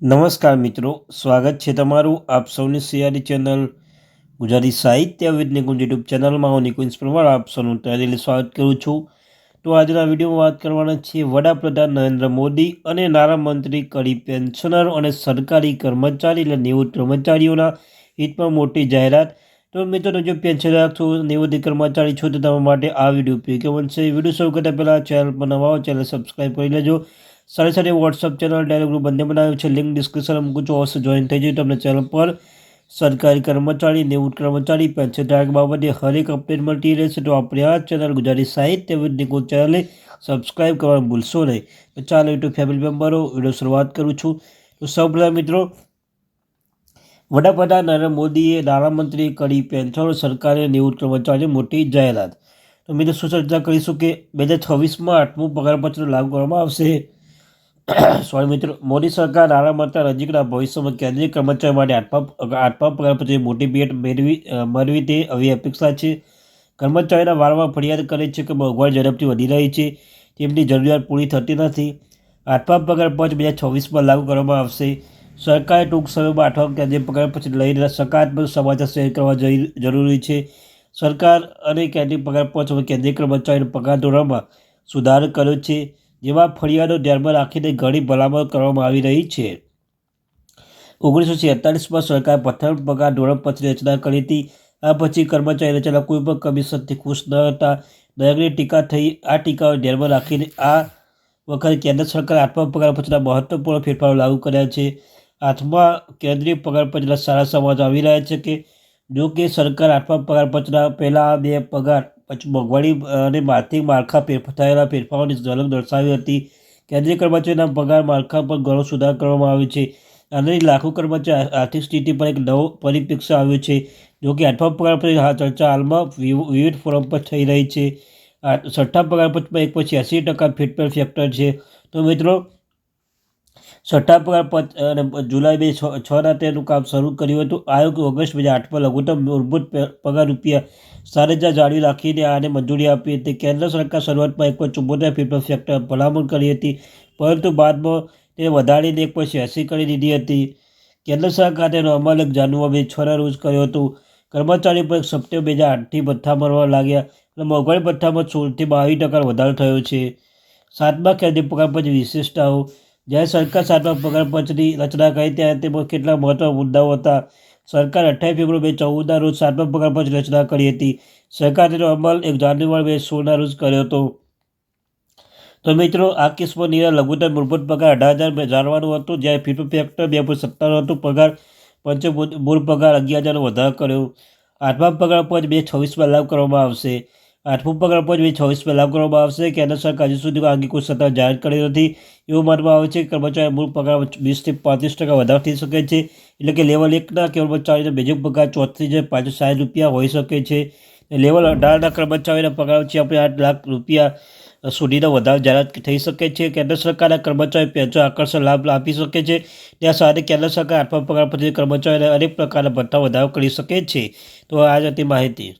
નમસ્કાર મિત્રો, સ્વાગત છે તમારું આપ સૌની સિયારી ચેનલ ગુજરાતી સાહિત્ય વિદ નિકુંજ યુટ્યુબ ચેનલમાં હું નિકુંજ પરમાર આપ સૌનું તહેદિલી સ્વાગત કરું છું। તો આજના વિડીયોમાં વાત કરવાના છીએ વડાપ્રધાન નરેન્દ્ર મોદી અને નાણામંત્રી કડી પેન્શનરો અને સરકારી કર્મચારી એટલે નિવૃત્ત કર્મચારીઓના હિતમાં મોટી જાહેરાત। તો મિત્રો, જો પેન્શનર છો, નિવૃત્ત કર્મચારી છો તો તમારા માટે આ વિડીયો ઉપયોગી બનશે। વિડીયો શરૂ કરતા પહેલાં ચેનલ પર નવા હો ચેનલ સબસ્ક્રાઈબ કરી લેજો। સાથે સાથે વોટ્સઅપ ચેનલ ટેલિગ્રામ ગ્રુપ બંને બનાવ્યું છે, લિંક ડિસ્ક્રિપ્શનમાં મૂકું છું, અવશ્ય જોઈન થઈ જાય। તમને ચેનલ પર સરકારી કર્મચારી, નિવૃત્ત કર્મચારી, પેન્શન ધારક બાબતે હરેક અપડેટ મળતી રહેશે। તો આપણે આ ચેનલ ગુજરાતી સાહિત્ય વિદ નિકુંજ ચેનલને સબસ્ક્રાઈબ કરવાનું ભૂલશો નહીં। તો ચાલો યુટ્યુબ ફેમિલી મેમ્બરો, વિડીયો શરૂઆત કરું છું। તો સૌપ્રથમ મિત્રો, વડાપ્રધાન નરેન્દ્ર મોદીએ નાણામંત્રી કડી પેન્શનરો, સરકારી નિવૃત્ત કર્મચારીઓની મોટી જાહેરાત। તો મિત્રો, શું ચર્ચા કરીશું કે 2026માં 8મું પગારપત્ર લાગુ કરવામાં આવશે। સોરી મિત્રો, મોદી સરકાર નાણામંત્રી નજીકના ભવિષ્યમાં કેન્દ્રીય કર્મચારીઓ માટે આઠમા પગારપત્રની મોટી ભેટ મેળવી તે આવી અપેક્ષા છે। કર્મચારીઓના વારંવાર ફરિયાદ કરે છે કે મોંઘવારી ઝડપથી વધી રહી છે, તેમની જરૂરિયાત પૂરી થતી નથી। આઠમા પગારપત્ર 2026માં લાગુ કરવામાં આવશે। સરકારે ટૂંક સમયમાં આઠમા કેન્દ્રીય પગારપત્ર લઈને સકારાત્મક સમાચાર શેર કરવા જરૂરી છે। સરકાર અને કેન્દ્રીય પગારપત્ર કેન્દ્રીય કર્મચારીઓના પગાર ધોરણમાં સુધારો કર્યો છે, જેમાં ફરિયાદો ધ્યાનમાં રાખીને ઘણી ભલામણો કરવામાં આવી રહી છે। 1947માં સરકારે પ્રથમ પગાર ધોરણપત્રની રચના કરી હતી। આ પછી કર્મચારી રચના કોઈ પણ કમિશનથી ખુશ ન હતા। દરેકની ટીકા થઈ। આ ટીકાઓ ધ્યાનમાં રાખીને આ વખતે કેન્દ્ર સરકારે આઠમા પગારપત્રના મહત્વપૂર્ણ ફેરફારો લાગુ કર્યા છે। આઠમા કેન્દ્રીય પગારપત્રના સારા સમાચાર આવી રહ્યા છે કે જો કે સરકાર આઠમા પગારપત્રના પહેલાં બે પગાર પછી મોંઘવારી અને આર્થિક માળખા થયેલા ફેરફારોની ઝલક દર્શાવી હતી। કેન્દ્રીય કર્મચારીઓના પગાર માળખા પર ઘણો સુધાર કરવામાં આવ્યો છે। આનાથી લાખો કર્મચારી આર્થિક સ્થિતિ પર એક નવો પરિપ્રેક્ષ્ય આવ્યો છે। જો કે આઠમા પગારપત્રની ચર્ચા હાલમાં વિવિધ ફોરમ પર થઈ રહી છે। છઠ્ઠા પગારપત્રમાં 1 પછી 80% ફેરફાર ફેક્ટર છે। તો મિત્રો, છઠ્ઠા પગારપત્ર અને જુલાઈ 2006ના તેનું કામ શરૂ કર્યું હતું। આયોગે ઓગસ્ટ 2008માં લઘુત્તમ મૂળભૂત પગાર ₹7,000 જાળવી રાખીને આને મંજૂરી આપી હતી। કેન્દ્ર સરકાર શરૂઆતમાં 1.74 ફેરફાર ફેક્ટર ભલામણ કરી હતી, પરંતુ બાદમાં તેને વધારીને 1.80 કરી દીધી હતી। કેન્દ્ર સરકારે તેનો અમલ 1 જાન્યુઆરી 2006ના રોજ કર્યો હતો। કર્મચારીઓ પર સપ્ટેમ્બર 2008થી ભથ્થા મળવા લાગ્યા અને મોંઘવારી ભથ્થામાં 16થી 22% વધારો થયો છે। સાતમા કેન્દ્રીય પગારપત્રની વિશેષતાઓ। જ્યારે સરકાર સાતમા પગારપત્રની રચના કરી ત્યારે તેમાં કેટલાક મહત્વના મુદ્દાઓ હતા। સરકારે 28 ફેબ્રુઆરી 2014ના રોજ સાતમા પગારપત્રની રચના કરી હતી। સરકારે તેનો અમલ 1 જાન્યુઆરી 2016ના રોજ કર્યો હતો। તો મિત્રો, આ કેસમાં નિર્ણય લઘુત્તમ મૂળભૂત પગાર 18,000 જાળવવાનું હતું, જ્યારે ફેરફાર ફેક્ટર 2.97 હતું। પગાર પંચે મૂળ પગાર 11,000નો વધારો કર્યો। આઠમા પગારપત્ર 2026માં લાગુ કરવામાં આવશે। આઠમું પગારપત્ર 2026માં લાગુ કરવામાં આવશે। કેન્દ્ર સરકાર હજુ સુધી આ અંગે કોઈ સત્તા જાહેર કરી નથી। એવું માનવામાં આવે છે કે કર્મચારી મૂળ પગાર 20થી 35% વધારો થઈ શકે છે, એટલે કે લેવલ 1ના કર્મચારીનો બેઝિક પગાર ₹34,560 હોઈ શકે છે। લેવલ 18ના કર્મચારીના પગાર વચ્ચે આપણે ₹8 લાખ સુધીનો વધારો જાહેરાત થઈ શકે છે। કેન્દ્ર સરકારના કર્મચારી પેન્શન આકર્ષક લાભ આપી શકે છે। ત્યાં સાથે કેન્દ્ર સરકાર આઠમા પગારપત્રની કર્મચારીઓને અનેક પ્રકારના ભથ્થા વધારો કરી શકે છે। તો આ જ હતી માહિતી।